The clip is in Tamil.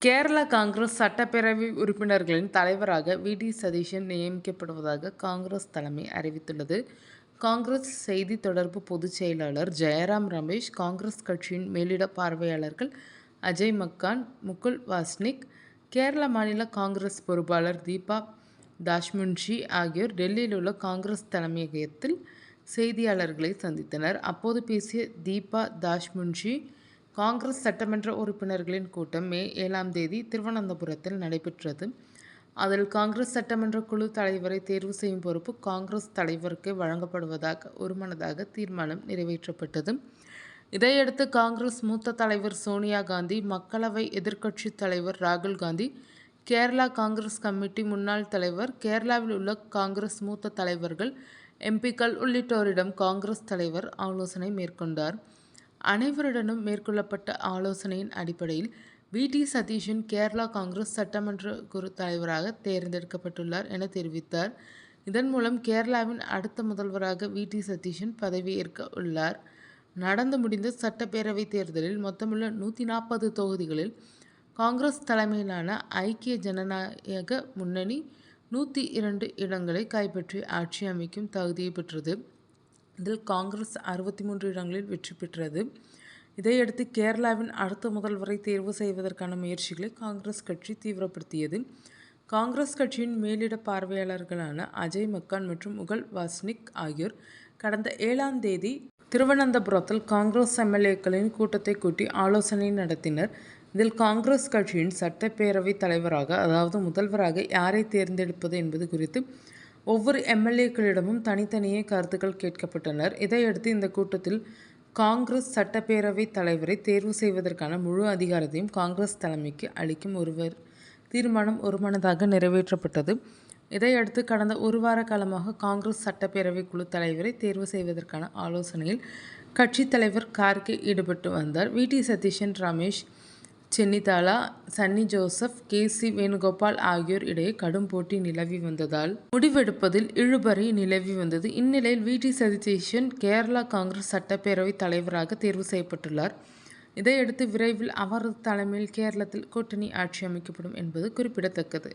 கேரள காங்கிரஸ் சட்டப்பேரவை உறுப்பினர்களின் தலைவராக வி.டி. சதீஷன் நியமிக்கப்படுவதாக காங்கிரஸ் தலைமை அறிவித்துள்ளது. காங்கிரஸ் செய்தி தொடர்பு பொதுச் செயலாளர் ஜெயராம் ரமேஷ், காங்கிரஸ் கட்சியின் மேலிட பார்வையாளர்கள் அஜய் மக்கான், முகுல் வாஸ்னிக், கேரள மாநில காங்கிரஸ் பொறுப்பாளர் தீபா தாஷ்முன்ஷி ஆகியோர் டெல்லியில் உள்ள காங்கிரஸ் தலைமையகத்தில் செய்தியாளர்களை சந்தித்தனர். அப்போது பேசிய தீபா தாஷ்முன்ஷி, காங்கிரஸ் சட்டமன்ற உறுப்பினர்களின் கூட்டம் மே 7ஆம் தேதி திருவனந்தபுரத்தில் நடைபெற்றது. அதில் காங்கிரஸ் சட்டமன்ற குழு தலைவரை தேர்வு செய்யும் பொறுப்பு காங்கிரஸ் தலைவருக்கு வழங்கப்படுவதாக ஒருமனதாக தீர்மானம் நிறைவேற்றப்பட்டது. இதையடுத்து காங்கிரஸ் மூத்த தலைவர் சோனியா காந்தி, மக்களவை எதிர்க்கட்சித் தலைவர் ராகுல் காந்தி, கேரளா காங்கிரஸ் கமிட்டி முன்னாள் தலைவர், கேரளாவில் உள்ள காங்கிரஸ் மூத்த தலைவர்கள், எம்பி.க்கள் உள்ளிட்டோரிடம் காங்கிரஸ் தலைவர் ஆலோசனை மேற்கொண்டார். அனைவருடனும் மேற்கொள்ளப்பட்ட ஆலோசனையின் அடிப்படையில் வி.டி. சதீஷன் கேரளா காங்கிரஸ் சட்டமன்ற குழு தலைவராக தேர்ந்தெடுக்கப்பட்டுள்ளார் என தெரிவித்தார். இதன் மூலம் கேரளாவின் அடுத்த முதல்வராக வி.டி. சதீஷன் பதவியேற்க உள்ளார். நடந்து முடிந்த சட்டப்பேரவைத் தேர்தலில் மொத்தமுள்ள 140 தொகுதிகளில் காங்கிரஸ் தலைமையிலான ஐக்கிய ஜனநாயக முன்னணி 102 இடங்களை கைப்பற்றி ஆட்சி அமைக்கும் தகுதியை பெற்றது. இதில் காங்கிரஸ் 63 இடங்களில் வெற்றி பெற்றது. இதையடுத்து கேரளாவின் அடுத்த முதல்வரை தேர்வு செய்வதற்கான முயற்சிகளை காங்கிரஸ் கட்சி தீவிரப்படுத்தியது. காங்கிரஸ் கட்சியின் மேலிட பார்வையாளர்களான அஜய் மக்கான் மற்றும் முகுல் வாஸ்னிக் ஆகியோர் கடந்த 7ஆம் தேதி திருவனந்தபுரத்தில் காங்கிரஸ் எம்.எல்.ஏக்களின் கூட்டத்தை கூட்டி ஆலோசனை நடத்தினர். இதில் காங்கிரஸ் கட்சியின் சட்டப்பேரவைத் தலைவராக, அதாவது முதல்வராக யாரை தேர்ந்தெடுப்பது என்பது குறித்து ஒவ்வொரு எம்.எல்.ஏக்களிடமும் தனித்தனியே கருத்துக்கள் கேட்கப்பட்டனர். இதையடுத்து இந்த கூட்டத்தில் காங்கிரஸ் சட்டப்பேரவைத் தலைவரை தேர்வு செய்வதற்கான முழு அதிகாரத்தையும் காங்கிரஸ் தலைமைக்கு அளிக்கும் தீர்மானம் ஒருமனதாக நிறைவேற்றப்பட்டது. இதையடுத்து கடந்த ஒரு வார காலமாக காங்கிரஸ் சட்டப்பேரவை குழு தலைவரை தேர்வு செய்வதற்கான ஆலோசனையில் கட்சித் தலைவர் கார்கே ஈடுபட்டு வந்தார். வி.டி. Satheesan, Ramesh Chennithala, Sunny Joseph, KC. வேணுகோபால் ஆகியோர் இடையே கடும் போட்டி நிலவி வந்ததால் முடிவெடுப்பதில் இழுபறி நிலவி வந்தது. இந்நிலையில் வி.டி. சதீஷன் கேரளா காங்கிரஸ் சட்டப்பேரவை தலைவராக தேர்வு செய்யப்பட்டுள்ளார். இதையடுத்து விரைவில் அவரது தலைமையில் கேரளத்தில் கூட்டணி ஆட்சி அமைக்கப்படும் என்பது குறிப்பிடத்தக்கது.